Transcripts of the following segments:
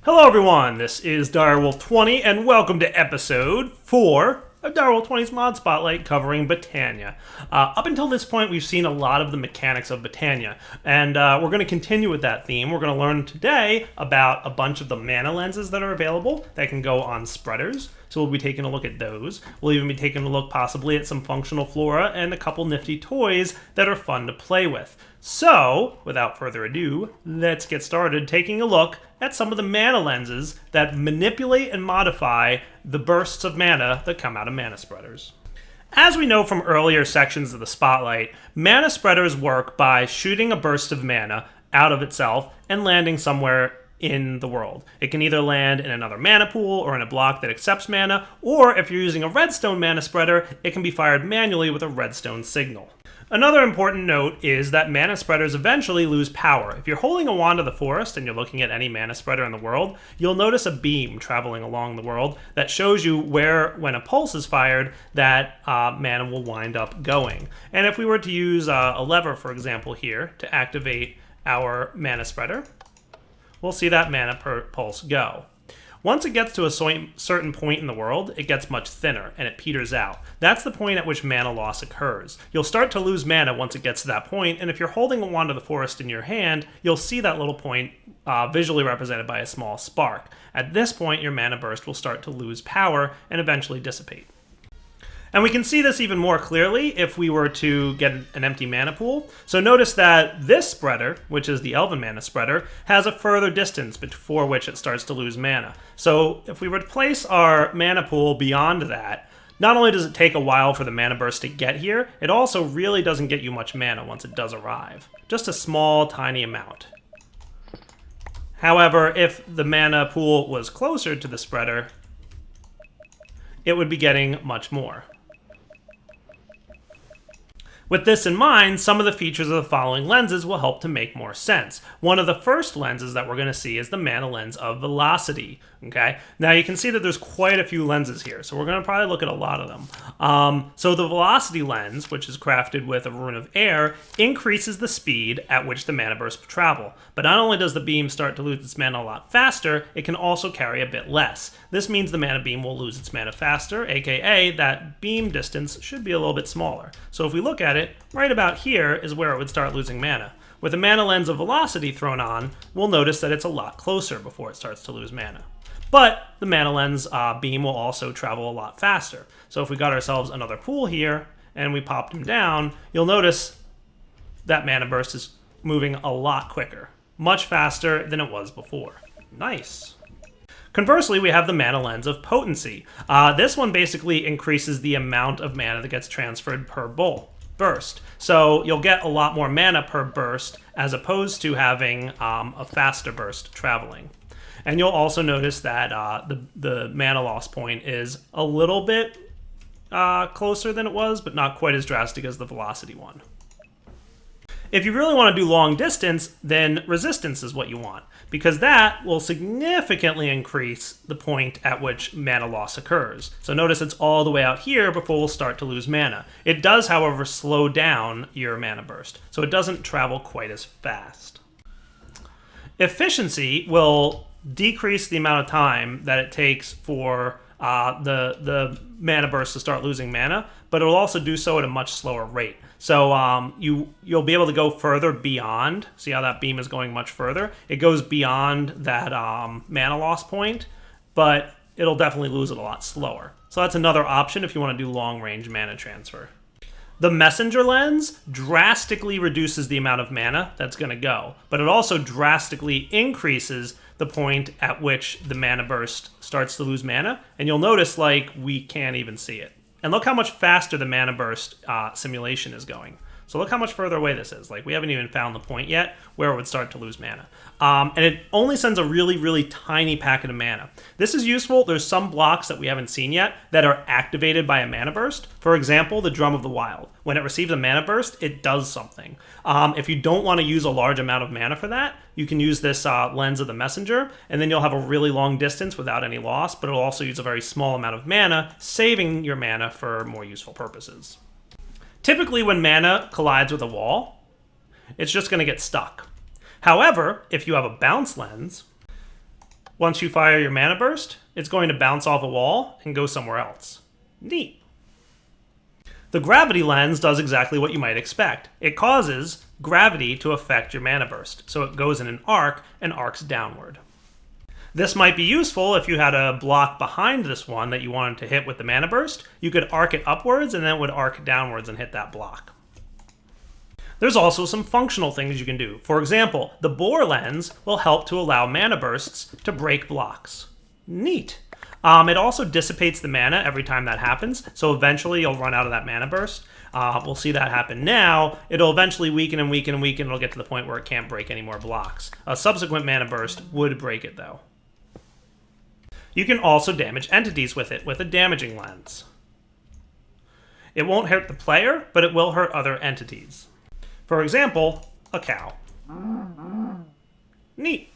Hello everyone, this is Direwolf20 and welcome to episode 4 of Direwolf20's Mod Spotlight covering Botania. Up until this point we've seen a lot of the mechanics of Botania, and we're going to continue with that theme. We're going to learn today about a bunch of the mana lenses that are available that can go on spreaders, so we'll be taking a look at those. We'll even be taking a look possibly at some functional flora and a couple nifty toys that are fun to play with. So, without further ado, let's get started taking a look at some of the mana lenses that manipulate and modify the bursts of mana that come out of mana spreaders. As we know from earlier sections of the Spotlight, mana spreaders work by shooting a burst of mana out of itself and landing somewhere in the world. It can either land in another mana pool or in a block that accepts mana, or if you're using a redstone mana spreader, it can be fired manually with a redstone signal. Another important note is that mana spreaders eventually lose power. If you're holding a wand of the forest and you're looking at any mana spreader in the world, you'll notice a beam traveling along the world that shows you where, when a pulse is fired, that mana will wind up going. And if we were to use a lever, for example, here to activate our mana spreader, we'll see that mana pulse go. Once it gets to a certain point in the world, it gets much thinner and it peters out. That's the point at which mana loss occurs. You'll start to lose mana once it gets to that point, and if you're holding a wand of the forest in your hand, you'll see that little point visually represented by a small spark. At this point, your mana burst will start to lose power and eventually dissipate. And we can see this even more clearly if we were to get an empty mana pool. So notice that this spreader, which is the Elven mana spreader, has a further distance before which it starts to lose mana. So if we were to place our mana pool beyond that, not only does it take a while for the mana burst to get here, it also really doesn't get you much mana once it does arrive. Just a small, tiny amount. However, if the mana pool was closer to the spreader, it would be getting much more. With this in mind, some of the features of the following lenses will help to make more sense. One of the first lenses that we're going to see is the mana lens of velocity. Okay, now you can see that there's quite a few lenses here, so we're going to probably look at a lot of them. So the velocity lens, which is crafted with a rune of air, increases the speed at which the mana burst will travel. But not only does the beam start to lose its mana a lot faster, it can also carry a bit less. This means the mana beam will lose its mana faster, aka that beam distance should be a little bit smaller. So if we look at it, right about here is where it would start losing mana. With a mana lens of velocity thrown on, we'll notice that it's a lot closer before it starts to lose mana. But the mana lens beam will also travel a lot faster. So if we got ourselves another pool here and we popped him down, you'll notice that mana burst is moving a lot quicker, much faster than it was before. Nice. Conversely, we have the mana lens of potency. This one basically increases the amount of mana that gets transferred per burst. So you'll get a lot more mana per burst as opposed to having a faster burst traveling. And you'll also notice that the mana loss point is a little bit closer than it was, but not quite as drastic as the velocity one. If you really want to do long distance, then resistance is what you want, because that will significantly increase the point at which mana loss occurs. So notice it's all the way out here before we'll start to lose mana. It does, however, slow down your mana burst, so it doesn't travel quite as fast. Efficiency will decrease the amount of time that it takes for the mana burst to start losing mana, but it'll also do so at a much slower rate. So you'll be able to go further beyond. See how that beam is going much further? It goes beyond that mana loss point, but it'll definitely lose it a lot slower. So that's another option if you want to do long-range mana transfer. The messenger lens drastically reduces the amount of mana that's going to go, but it also drastically increases the point at which the mana burst starts to lose mana, and you'll notice like we can't even see it. And look how much faster the mana burst simulation is going. So look how much further away this is. Like, we haven't even found the point yet where it would start to lose mana. And it only sends a really, really tiny packet of mana. This is useful. There's some blocks that we haven't seen yet that are activated by a mana burst. For example, the Drum of the Wild. When it receives a mana burst, it does something. If you don't want to use a large amount of mana for that, you can use this lens of the messenger, and then you'll have a really long distance without any loss, but it'll also use a very small amount of mana, saving your mana for more useful purposes. Typically, when mana collides with a wall, it's just going to get stuck. However, if you have a bounce lens, Once you fire your mana burst, it's going to bounce off a wall and go somewhere else. Neat. The gravity lens does exactly what you might expect. It causes gravity to affect your mana burst, so it goes in an arc and arcs downward. This might be useful if you had a block behind this one that you wanted to hit with the mana burst. You could arc it upwards and then it would arc downwards and hit that block. There's also some functional things you can do. For example, the bore lens will help to allow mana bursts to break blocks. Neat. It also dissipates the mana every time that happens, so eventually you'll run out of that mana burst. We'll see that happen now. It'll eventually weaken and weaken and weaken. It'll get to the point where it can't break any more blocks. A subsequent mana burst would break it, though. You can also damage entities with it with a damaging lens. It won't hurt the player, but it will hurt other entities. For example, a cow. Neat.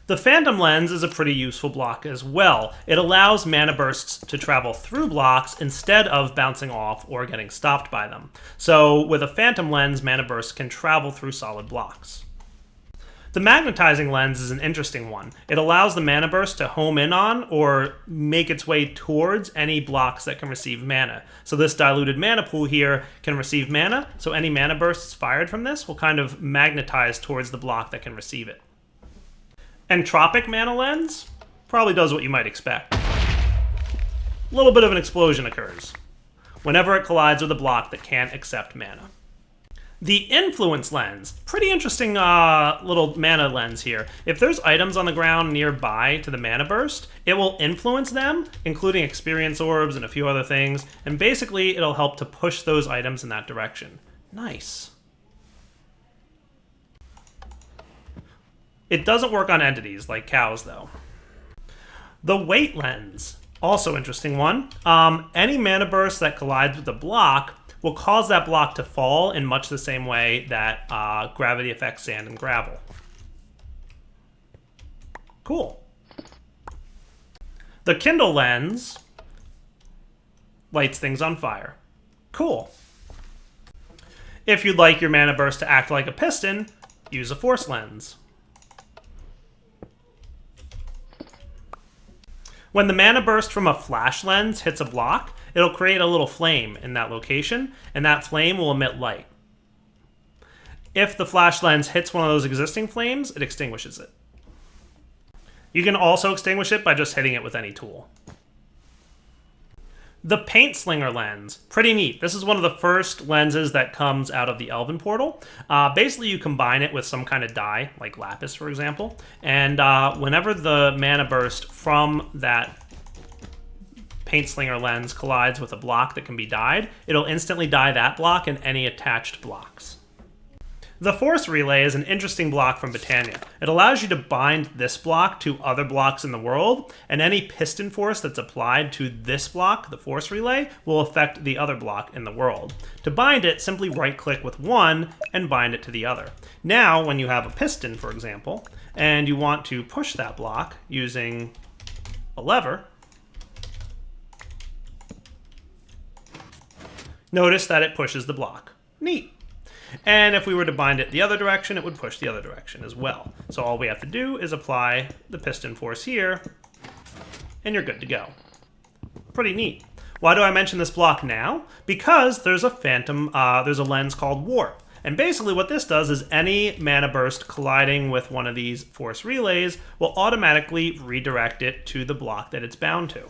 The Phantom Lens is a pretty useful block as well. It allows mana bursts to travel through blocks instead of bouncing off or getting stopped by them. So with a Phantom Lens, mana bursts can travel through solid blocks. The Magnetizing Lens is an interesting one. It allows the mana burst to home in on or make its way towards any blocks that can receive mana. So this diluted mana pool here can receive mana, so any mana bursts fired from this will kind of magnetize towards the block that can receive it. Entropic Mana Lens probably does what you might expect. A little bit of an explosion occurs whenever it collides with a block that can't accept mana. The Influence Lens, pretty interesting little mana lens here. If there's items on the ground nearby to the mana burst, it will influence them, including experience orbs and a few other things, and basically it'll help to push those items in that direction. Nice. It doesn't work on entities like cows, though. The Weight Lens, also interesting one. Any mana burst that collides with a block will cause that block to fall in much the same way that gravity affects sand and gravel. Cool. The Kindle Lens lights things on fire. Cool. If you'd like your mana burst to act like a piston, use a Force Lens. When the mana burst from a flash lens hits a block, it'll create a little flame in that location, and that flame will emit light. If the flash lens hits one of those existing flames, it extinguishes it. You can also extinguish it by just hitting it with any tool. The Paint Slinger Lens, pretty neat. This is one of the first lenses that comes out of the Elven Portal. Basically, you combine it with some kind of dye, like lapis, for example, and whenever the mana burst from that Paint Slinger lens collides with a block that can be dyed, it'll instantly dye that block and any attached blocks. The Force Relay is an interesting block from Botania. It allows you to bind this block to other blocks in the world, and any piston force that's applied to this block, the Force Relay, will affect the other block in the world. To bind it, simply right-click with one and bind it to the other. Now, when you have a piston, for example, and you want to push that block using a lever, notice that it pushes the block. Neat. And if we were to bind it the other direction, it would push the other direction as well. So all we have to do is apply the piston force here, and you're good to go. Pretty neat. Why do I mention this block now? Because there's a there's a lens called Warp. And basically what this does is any mana burst colliding with one of these force relays will automatically redirect it to the block that it's bound to.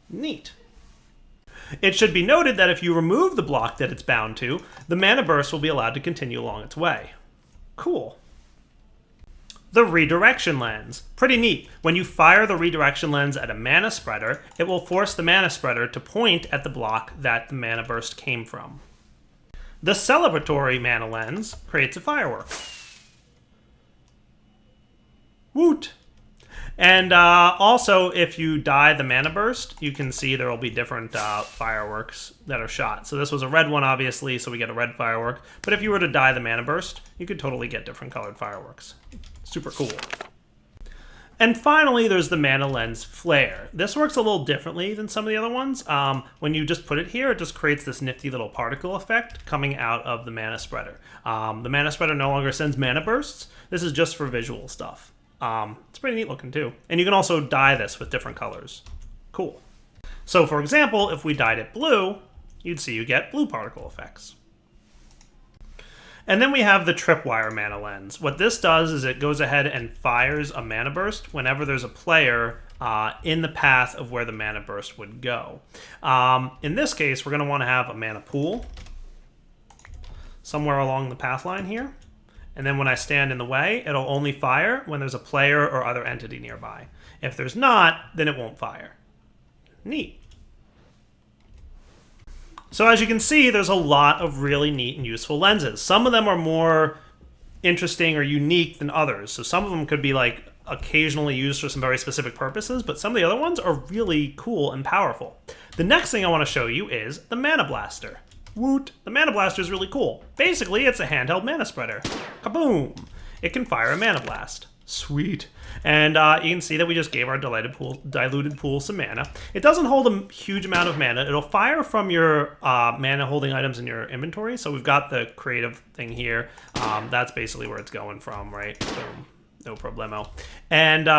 Neat. It should be noted that if you remove the block that it's bound to, the mana burst will be allowed to continue along its way. Cool. The Redirection Lens. Pretty neat. When you fire the Redirection Lens at a mana spreader, it will force the mana spreader to point at the block that the mana burst came from. The Celebratory Mana Lens creates a firework. Woot! And also, if you dye the mana burst, you can see there will be different fireworks that are shot. So this was a red one, obviously, so we get a red firework. But if you were to dye the mana burst, you could totally get different colored fireworks. Super cool. And finally, there's the Mana Lens Flare. This works a little differently than some of the other ones. When you just put it here, it just creates this nifty little particle effect coming out of the mana spreader. The mana spreader no longer sends mana bursts. This is just for visual stuff. It's pretty neat looking too. And you can also dye this with different colors. Cool. So for example, if we dyed it blue, you'd see you get blue particle effects. And then we have the tripwire mana lens. What this does is it goes ahead and fires a mana burst whenever there's a player in the path of where the mana burst would go. In this case, we're going to want to have a mana pool somewhere along the path line here. And then when I stand in the way, it'll only fire when there's a player or other entity nearby. If there's not, then it won't fire. Neat. So as you can see, there's a lot of really neat and useful lenses. Some of them are more interesting or unique than others. So some of them could be like occasionally used for some very specific purposes, but some of the other ones are really cool and powerful. The next thing I want to show you is the Mana Blaster. Woot! The Mana Blaster is really cool. Basically, it's a handheld mana spreader. Kaboom! It can fire a Mana Blast. Sweet. And you can see that we just gave our diluted pool some mana. It doesn't hold a huge amount of mana. It'll fire from your mana holding items in your inventory. So we've got the creative thing here. That's basically where it's going from, right? Boom. No problemo. And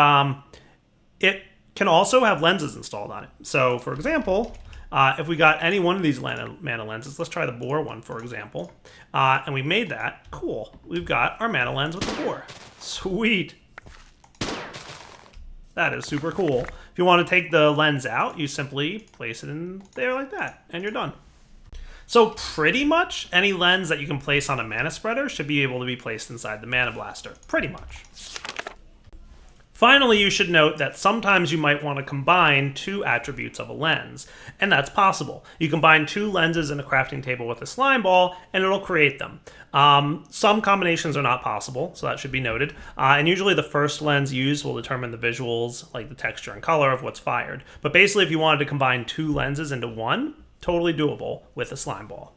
it can also have lenses installed on it. So for example, if we got any one of these mana lenses, let's try the boar one, for example, and we made that, cool. We've got our mana lens with the boar. Sweet. That is super cool. If you want to take the lens out, you simply place it in there like that, and you're done. So pretty much any lens that you can place on a mana spreader should be able to be placed inside the Mana Blaster. Pretty much. Finally, you should note that sometimes you might want to combine two attributes of a lens, and that's possible. You combine two lenses in a crafting table with a slime ball, and it'll create them. Some combinations are not possible, so that should be noted. And usually the first lens used will determine the visuals, like the texture and color of what's fired. But basically, if you wanted to combine two lenses into one, totally doable with a slime ball.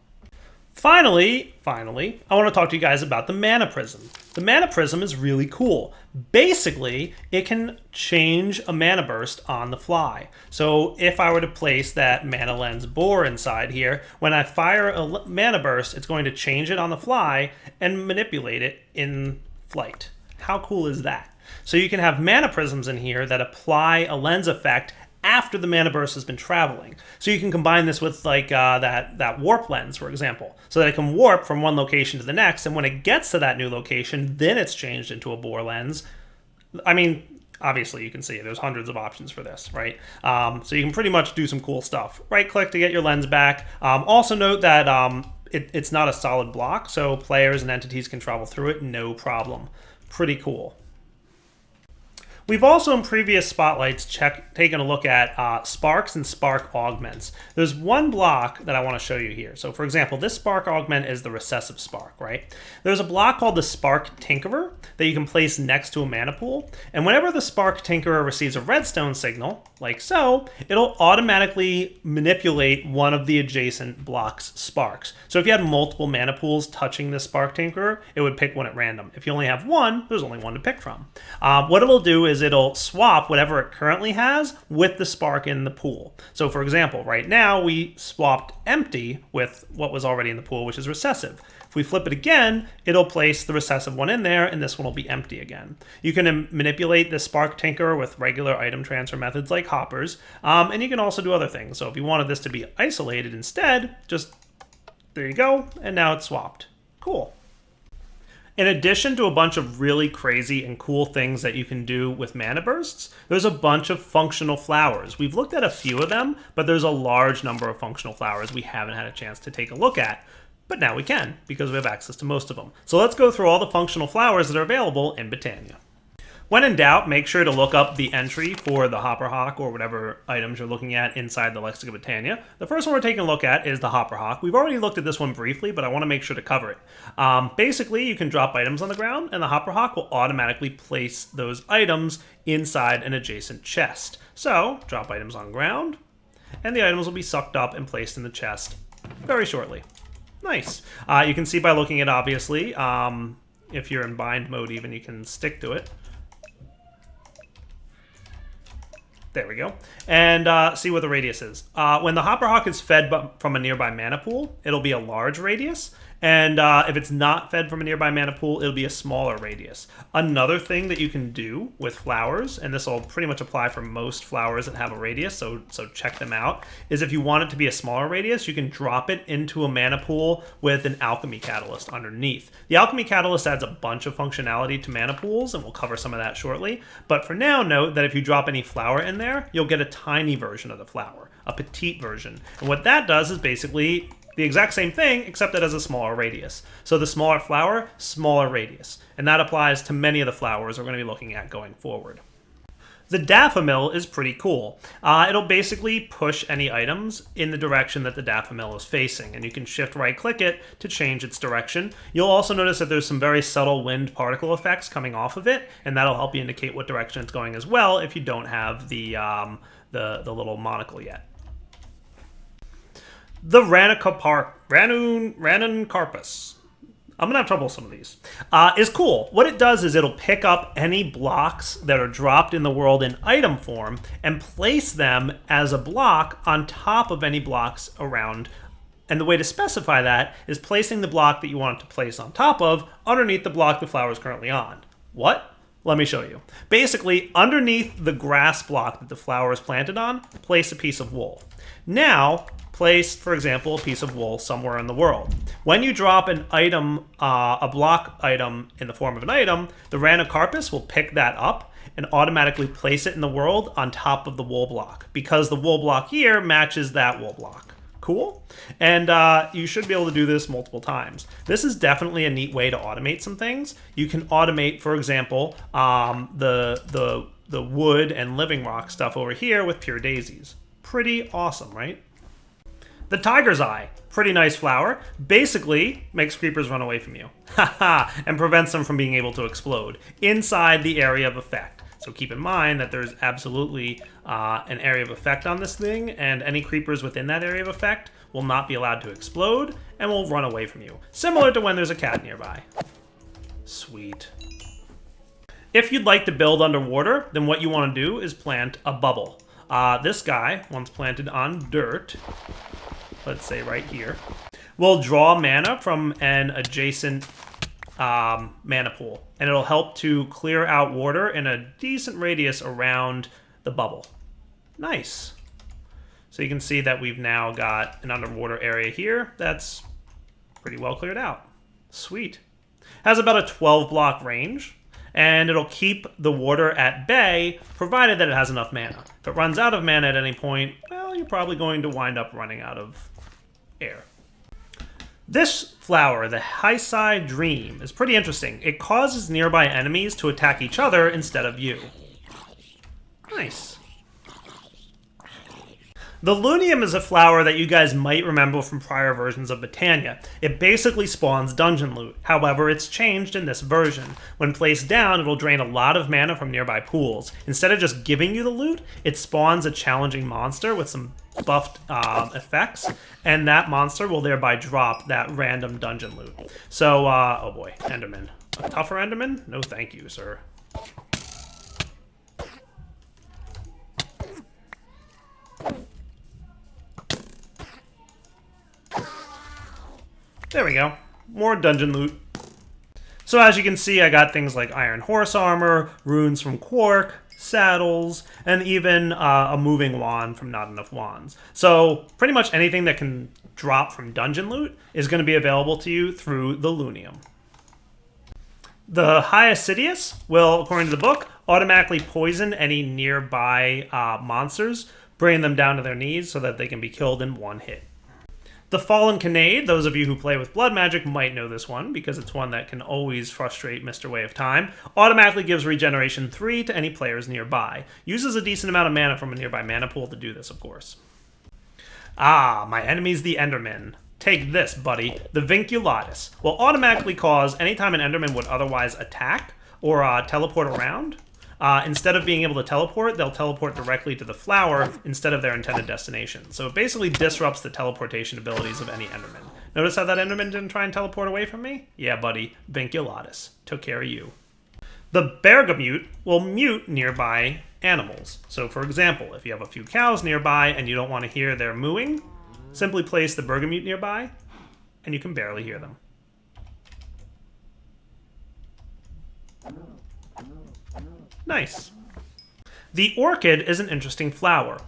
Finally, I want to talk to you guys about the Mana Prism. The Mana Prism is really cool. Basically, it can change a mana burst on the fly. So if I were to place that Mana Lens boar inside here, when I fire a mana burst, it's going to change it on the fly and manipulate it in flight. How cool is that? So you can have Mana Prisms in here that apply a lens effect after the mana burst has been traveling. So you can combine this with like that warp lens, for example, so that it can warp from one location to the next, and when it gets to that new location, then it's changed into a boar lens. I mean, obviously you can see there's hundreds of options for this, right? So you can pretty much do some cool stuff. Right click to get your lens back. Also note that it's not a solid block, so players and entities can travel through it no problem. Pretty cool. We've also in previous spotlights taken a look at sparks and spark augments. There's one block that I want to show you here. So for example, this spark augment is the recessive spark, right? There's a block called the Spark Tinkerer that you can place next to a mana pool. And whenever the Spark Tinkerer receives a redstone signal, like so, it'll automatically manipulate one of the adjacent block's sparks. So if you had multiple mana pools touching this Spark Tinkerer, it would pick one at random. If you only have one, there's only one to pick from. What it'll do is it'll swap whatever it currently has with the spark in the pool. So for example, right now we swapped empty with what was already in the pool, which is recessive. If we flip it again, it'll place the recessive one in there, and this one will be empty again. You can manipulate the Spark Tinkerer with regular item transfer methods like hoppers, and you can also do other things. So if you wanted this to be isolated instead, just there you go, and now it's swapped. Cool. In addition to a bunch of really crazy and cool things that you can do with mana bursts, there's a bunch of functional flowers. We've looked at a few of them, but there's a large number of functional flowers we haven't had a chance to take a look at. But now we can, because we have access to most of them. So let's go through all the functional flowers that are available in Botania. When in doubt, make sure to look up the entry for the Hopper Hawk or whatever items you're looking at inside the Lexicon Botania. The first one we're taking a look at is the Hopper Hawk. We've already looked at this one briefly, but I want to make sure to cover it. Basically, you can drop items on the ground, and the Hopper Hawk will automatically place those items inside an adjacent chest. So, drop items on ground, and the items will be sucked up and placed in the chest very shortly. Nice. You can see by looking at, obviously, if you're in bind mode even, you can stick to it. There we go. And see what the radius is. When the Hopper Hawk is fed from a nearby mana pool, it'll be a large radius. And if it's not fed from a nearby mana pool, it'll be a smaller radius. Another thing that you can do with flowers, and this will pretty much apply for most flowers that have a radius, so check them out, is if you want it to be a smaller radius, you can drop it into a mana pool with an alchemy catalyst underneath. The alchemy catalyst adds a bunch of functionality to mana pools, and we'll cover some of that shortly. But for now, note that if you drop any flower in there, you'll get a tiny version of the flower, a petite version. And what that does is basically the exact same thing, except it has a smaller radius. So the smaller flower, smaller radius. And that applies to many of the flowers we're going to be looking at going forward. The daffodil is pretty cool. It'll basically push any items in the direction that the daffodil is facing, and you can shift right-click it to change its direction. You'll also notice that there's some very subtle wind particle effects coming off of it, and that'll help you indicate what direction it's going as well if you don't have the little monocle yet. The Karpis. I'm going to have trouble with some of these. Is cool. What it does is it'll pick up any blocks that are dropped in the world in item form and place them as a block on top of any blocks around. And the way to specify that is placing the block that you want it to place on top of underneath the block the flower is currently on. What? Let me show you. Basically, underneath the grass block that the flower is planted on, place a piece of wool. Now, place, for example, a piece of wool somewhere in the world. When you drop an item, a block item in the form of an item, the Karpis will pick that up and automatically place it in the world on top of the wool block, because the wool block here matches that wool block. Cool? And you should be able to do this multiple times. This is definitely a neat way to automate some things. You can automate, for example, the wood and living rock stuff over here with pure daisies. Pretty awesome, right? The tiger's eye, pretty nice flower, basically makes creepers run away from you. Haha, and prevents them from being able to explode inside the area of effect. So keep in mind that there's absolutely an area of effect on this thing, and any creepers within that area of effect will not be allowed to explode and will run away from you. Similar to when there's a cat nearby. Sweet. If you'd like to build underwater, then what you want to do is plant a bubble. This guy, once planted on dirt, let's say right here, will draw mana from an adjacent mana pool, and it'll help to clear out water in a decent radius around the bubble. Nice. So you can see that we've now got an underwater area here that's pretty well cleared out. Sweet. Has about a 12 block range, and it'll keep the water at bay, provided that it has enough mana. If it runs out of mana at any point, well, you're probably going to wind up running out of air. This flower, the High Side Dream, is pretty interesting. It causes nearby enemies to attack each other instead of you. Nice. The Lunium is a flower that you guys might remember from prior versions of Botania. It basically spawns dungeon loot. However, it's changed in this version. When placed down, it'll drain a lot of mana from nearby pools. Instead of just giving you the loot, it spawns a challenging monster with some buffed effects, and that monster will thereby drop that random dungeon loot. So, oh boy, Enderman. A tougher Enderman? No thank you, sir. There we go. More dungeon loot. So as you can see, I got things like iron horse armor, runes from quark, saddles, and even a moving wand from Not Enough Wands. So pretty much anything that can drop from dungeon loot is going to be available to you through the Lunium. The High Assidius will, according to the book, automatically poison any nearby monsters, bringing them down to their knees so that they can be killed in one hit. The Fallen Canade, those of you who play with blood magic might know this one, because it's one that can always frustrate Mr. Way of Time, automatically gives regeneration 3 to any players nearby. Uses a decent amount of mana from a nearby mana pool to do this, of course. Ah, my enemy's the Enderman. Take this, buddy. The Vinculatus will automatically cause, anytime an Enderman would otherwise attack or teleport around, instead of being able to teleport, they'll teleport directly to the flower instead of their intended destination. So it basically disrupts the teleportation abilities of any Enderman. Notice how that Enderman didn't try and teleport away from me? Yeah, buddy. Vinculatus. Took care of you. The Bergamute will mute nearby animals. So for example, if you have a few cows nearby and you don't want to hear their mooing, simply place the Bergamute nearby and you can barely hear them. Nice. The orchid is an interesting flower.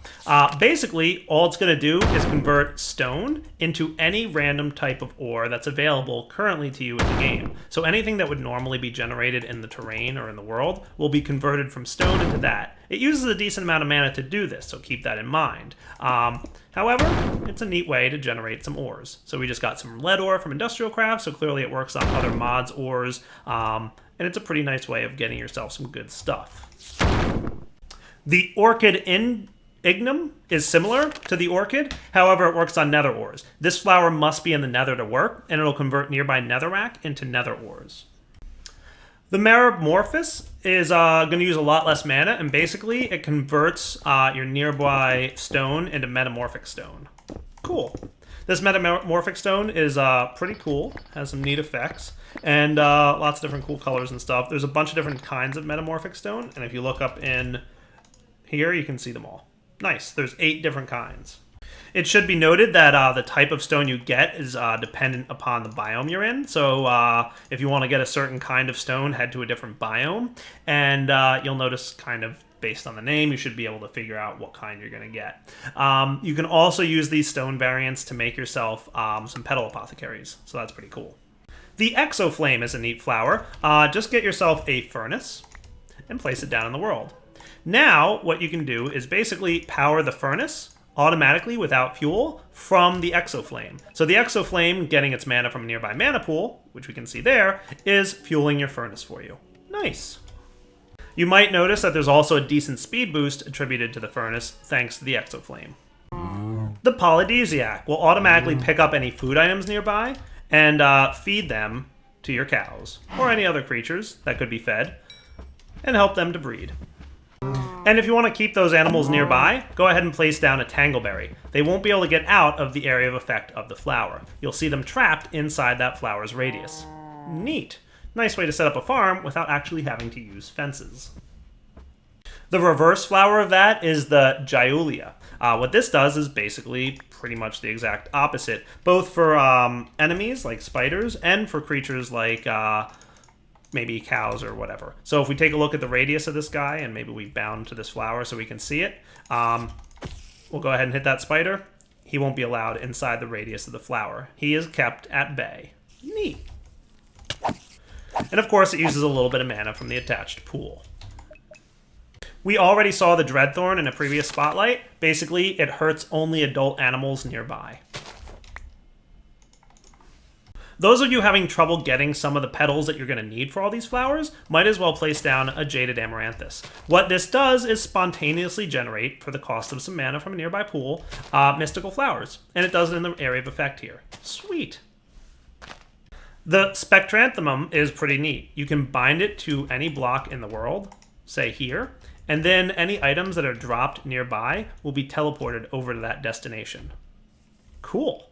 Basically, all it's going to do is convert stone into any random type of ore that's available currently to you in the game. So anything that would normally be generated in the terrain or in the world will be converted from stone into that. It uses a decent amount of mana to do this, so keep that in mind. However, it's a neat way to generate some ores. So we just got some lead ore from Industrial Craft, so clearly it works on other mods' ores, and it's a pretty nice way of getting yourself some good stuff. The Orchid Ignum is similar to the orchid, however it works on nether ores. This flower must be in the nether to work, and it'll convert nearby netherrack into nether ores. The Metamorphosis is going to use a lot less mana, and basically it converts your nearby stone into metamorphic stone. Cool. This metamorphic stone is pretty cool, has some neat effects, and lots of different cool colors and stuff. There's a bunch of different kinds of metamorphic stone, and if you look up in here, you can see them all. Nice. There's 8 different kinds. It should be noted that the type of stone you get is dependent upon the biome you're in. So if you want to get a certain kind of stone, head to a different biome. And you'll notice kind of based on the name, you should be able to figure out what kind you're going to get. You can also use these stone variants to make yourself some petal apothecaries. So that's pretty cool. The Exoflame is a neat flower. Just get yourself a furnace and place it down in the world. Now, what you can do is basically power the furnace automatically without fuel from the Exoflame. So the Exoflame, getting its mana from a nearby mana pool, which we can see there, is fueling your furnace for you. Nice. You might notice that there's also a decent speed boost attributed to the furnace thanks to the Exoflame. The Polydesiac will automatically pick up any food items nearby and feed them to your cows, or any other creatures that could be fed, and help them to breed. And if you want to keep those animals nearby, go ahead and place down a Tangleberry. They won't be able to get out of the area of effect of the flower. You'll see them trapped inside that flower's radius. Neat. Nice way to set up a farm without actually having to use fences. The reverse flower of that is the Gyulia. What this does is basically pretty much the exact opposite, both for enemies like spiders and for creatures like maybe cows or whatever. So if we take a look at the radius of this guy, and maybe we bound to this flower so we can see it, we'll go ahead and hit that spider. He won't be allowed inside the radius of the flower. He is kept at bay. Neat. And of course it uses a little bit of mana from the attached pool. We already saw the Dreadthorn in a previous spotlight. Basically, it hurts only adult animals nearby. Those of you having trouble getting some of the petals that you're going to need for all these flowers might as well place down a Jaded Amaranthus. What this does is spontaneously generate, for the cost of some mana from a nearby pool, mystical flowers. And it does it in the area of effect here. Sweet. The Spectranthemum is pretty neat. You can bind it to any block in the world, say here, and then any items that are dropped nearby will be teleported over to that destination. Cool.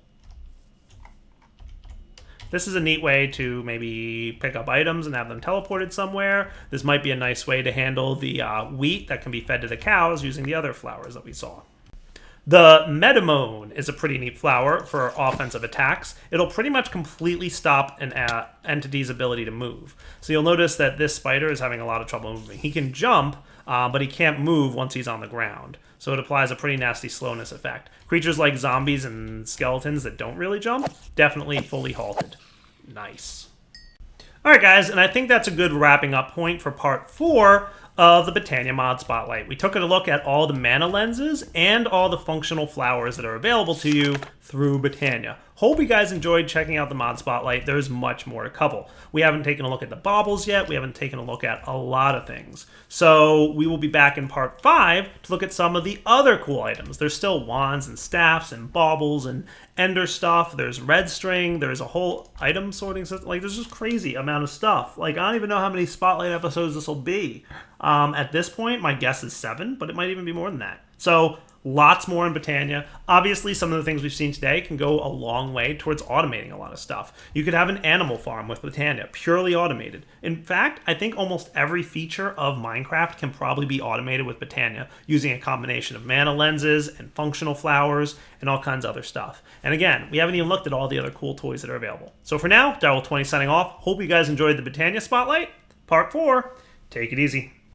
This is a neat way to maybe pick up items and have them teleported somewhere. This might be a nice way to handle the wheat that can be fed to the cows using the other flowers that we saw. The Metamone is a pretty neat flower for offensive attacks. It'll pretty much completely stop an entity's ability to move. So you'll notice that this spider is having a lot of trouble moving. He can jump, but he can't move once he's on the ground. So it applies a pretty nasty slowness effect. Creatures like zombies and skeletons that don't really jump, definitely fully halted. Nice. Alright guys, and I think that's a good wrapping up point for part 4 of the Botania Mod Spotlight. We took a look at all the mana lenses and all the functional flowers that are available to you through Botania. Hope you guys enjoyed checking out the Mod Spotlight. There's much more to cover. We haven't taken a look at the baubles yet. We haven't taken a look at a lot of things. So we will be back in part 5 to look at some of the other cool items. There's still wands and staffs and baubles and ender stuff. There's red string. There's a whole item sorting system. Like, there's just crazy amount of stuff. Like, I don't even know how many Spotlight episodes this will be. At this point, my guess is 7, but it might even be more than that. So lots more in Botania. Obviously, some of the things we've seen today can go a long way towards automating a lot of stuff. You could have an animal farm with Botania, purely automated. In fact, I think almost every feature of Minecraft can probably be automated with Botania, using a combination of mana lenses and functional flowers and all kinds of other stuff. And again, we haven't even looked at all the other cool toys that are available. So for now, Darryl20 signing off. Hope you guys enjoyed the Botania Spotlight. Part 4, take it easy.